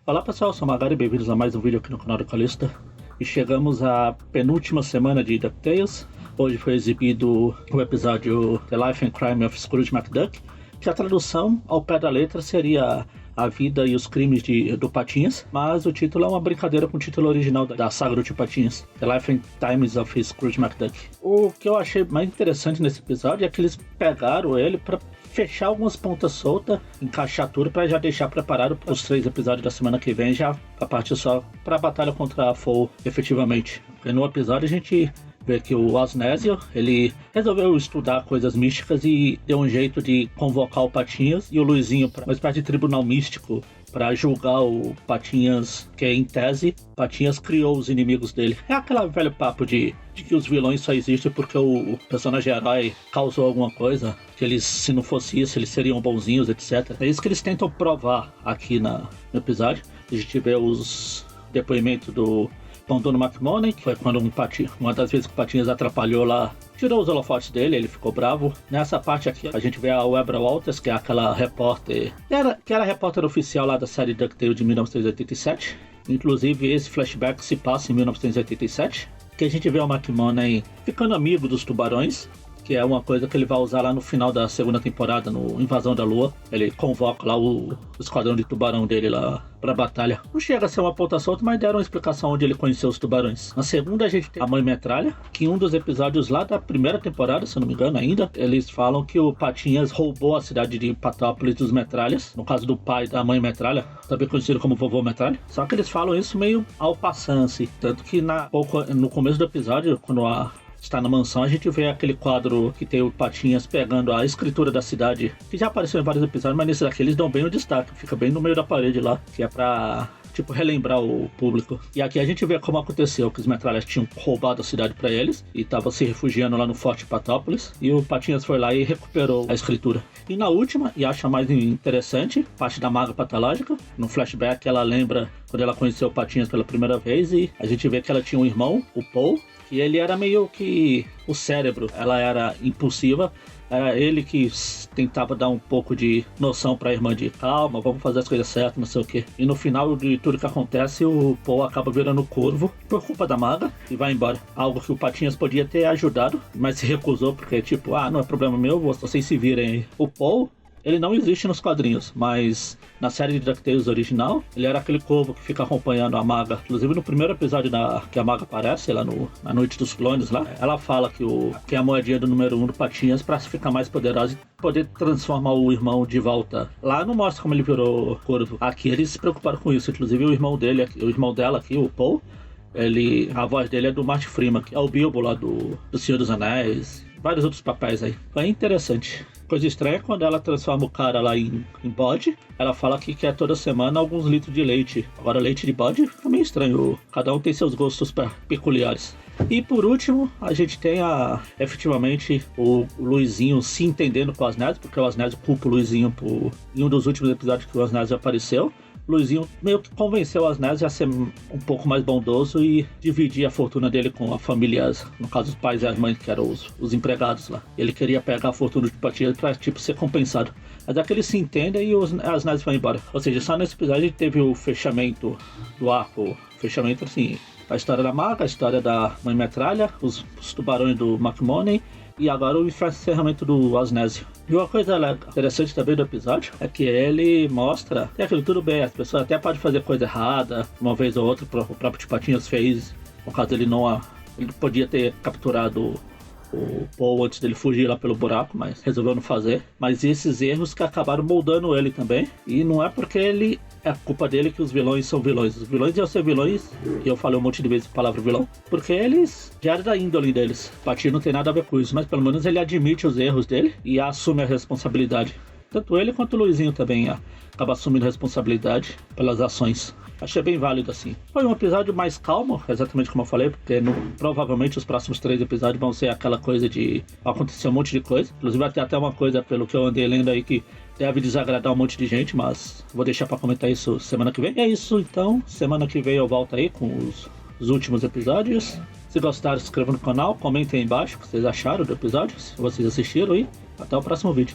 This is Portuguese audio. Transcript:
Olá pessoal, eu sou o Magari, bem-vindos a mais um vídeo aqui no canal do Calista. E chegamos à penúltima semana de DuckTales. Hoje foi exibido o episódio The Life and Crime of Scrooge McDuck, que a tradução ao pé da letra seria A Vida e os Crimes do Patinhas, mas o título é uma brincadeira com o título original da saga do Tio Patinhas, The Life and Times of Scrooge McDuck. O que eu achei mais interessante nesse episódio é que eles pegaram ele para fechar algumas pontas soltas, encaixar tudo para já deixar preparado para os 3 episódios da semana que vem, já a partir só para a batalha contra a Foe, efetivamente. Porque no episódio a gente vê que o Osnésio, ele resolveu estudar coisas místicas e deu um jeito de convocar o Patinhas e o Luizinho para uma espécie de tribunal místico para julgar o Patinhas, que em tese, Patinhas criou os inimigos dele. É aquele velho papo de que os vilões só existem porque o personagem herói causou alguma coisa, que eles, se não fosse isso, eles seriam bonzinhos, etc. É isso que eles tentam provar aqui no episódio. A gente vê os depoimentos do Pão Dono McMoney, que foi quando uma das vezes que o Patinhas atrapalhou lá, tirou os holofotes dele, ele ficou bravo. Nessa parte aqui a gente vê a Webra Walters, que é aquela repórter, que era a repórter oficial lá da série DuckTales de 1987. Inclusive esse flashback se passa em 1987, que a gente vê o McMoney ficando amigo dos tubarões, que é uma coisa que ele vai usar lá no final da segunda temporada, no Invasão da Lua. Ele convoca lá o esquadrão de tubarão dele lá pra batalha. Não chega a ser uma ponta solta, mas deram uma explicação onde ele conheceu os tubarões. Na segunda a gente tem a Mãe Metralha, que em um dos episódios lá da primeira temporada, se eu não me engano ainda, eles falam que o Patinhas roubou a cidade de Patópolis dos Metralhas, no caso do pai da Mãe Metralha, também conhecido como Vovô Metralha. Só que eles falam isso meio ao passante, tanto que no começo do episódio, quando está na mansão, a gente vê aquele quadro que tem o Patinhas pegando a escritura da cidade, que já apareceu em vários episódios, mas nesse daqui eles dão bem o destaque, fica bem no meio da parede lá, que é pra, relembrar o público. E aqui a gente vê como aconteceu, que os metralhas tinham roubado a cidade pra eles, e estavam se refugiando lá no Forte Patópolis, e o Patinhas foi lá e recuperou a escritura. E na última, e acha mais interessante, parte da maga patológica, no flashback ela lembra quando ela conheceu o Patinhas pela primeira vez, e a gente vê que ela tinha um irmão, o Paul, e ele era meio que o cérebro, ela era impulsiva, era ele que tentava dar um pouco de noção pra irmã de calma, vamos fazer as coisas certas, não sei o que. E no final de tudo que acontece, o Paul acaba virando corvo por culpa da maga e vai embora. Algo que o Patinhas podia ter ajudado, mas se recusou porque não é problema meu, vocês se virem aí. O Paul, ele não existe nos quadrinhos, mas na série de DuckTales original, ele era aquele corvo que fica acompanhando a maga. Inclusive no primeiro episódio que a maga aparece, lá na Noite dos Clones, lá, ela fala que é a moedinha do número 1 do Patinhas pra ficar mais poderosa e poder transformar o irmão de volta. Lá não mostra como ele virou corvo. Aqui eles se preocuparam com isso. Inclusive o irmão dela aqui, o Paul, a voz dele é do Martin Freeman, que é o Bilbo lá do Senhor dos Anéis, vários outros papéis aí. Foi interessante. Coisa estranha é quando ela transforma o cara lá em bode, ela fala que quer toda semana alguns litros de leite. Agora leite de bode é meio estranho, cada um tem seus gostos peculiares. E por último, a gente tem efetivamente o Luizinho se entendendo com o Osnésio, porque o Osnésio culpa o Luizinho em um dos últimos episódios que o Osnésio apareceu. Luizinho meio que convenceu o Osnésio a ser um pouco mais bondoso e dividir a fortuna dele com a família, no caso os pais e as mães, que eram os empregados lá. Ele queria pegar a fortuna de Patinhas pra ser compensado. Mas é que eles se entendem e os Osnésio vai embora. Ou seja, só nesse episódio a gente teve o fechamento do arco. Fechamento assim, a história da maga, a história da Mãe Metralha, os tubarões do McMoney e agora o encerramento do Osnésio. E uma coisa interessante também do episódio é que ele mostra que aquilo tudo bem, as pessoas até podem fazer coisa errada, uma vez ou outra, o próprio Tio Patinhas fez, no caso ele podia ter capturado o Paul antes dele fugir lá pelo buraco, mas resolveu não fazer. Mas esses erros que acabaram moldando ele também, e não é porque é culpa dele que os vilões são vilões. Os vilões iam ser vilões, e eu falei um monte de vezes a palavra vilão, porque eles já era da índole deles. O Patinhas não tem nada a ver com isso, mas pelo menos ele admite os erros dele e assume a responsabilidade. Tanto ele quanto o Luizinho também acaba assumindo responsabilidade pelas ações. Achei bem válido assim. Foi um episódio mais calmo, exatamente como eu falei, porque provavelmente os próximos 3 episódios vão ser aquela coisa de acontecer um monte de coisa. Inclusive vai ter até uma coisa, pelo que eu andei lendo aí, que deve desagradar um monte de gente, mas vou deixar pra comentar isso semana que vem. E é isso então, semana que vem eu volto aí com os últimos episódios. Se gostaram, se inscrevam no canal, comentem aí embaixo o que vocês acharam do episódio, se vocês assistiram, e até o próximo vídeo.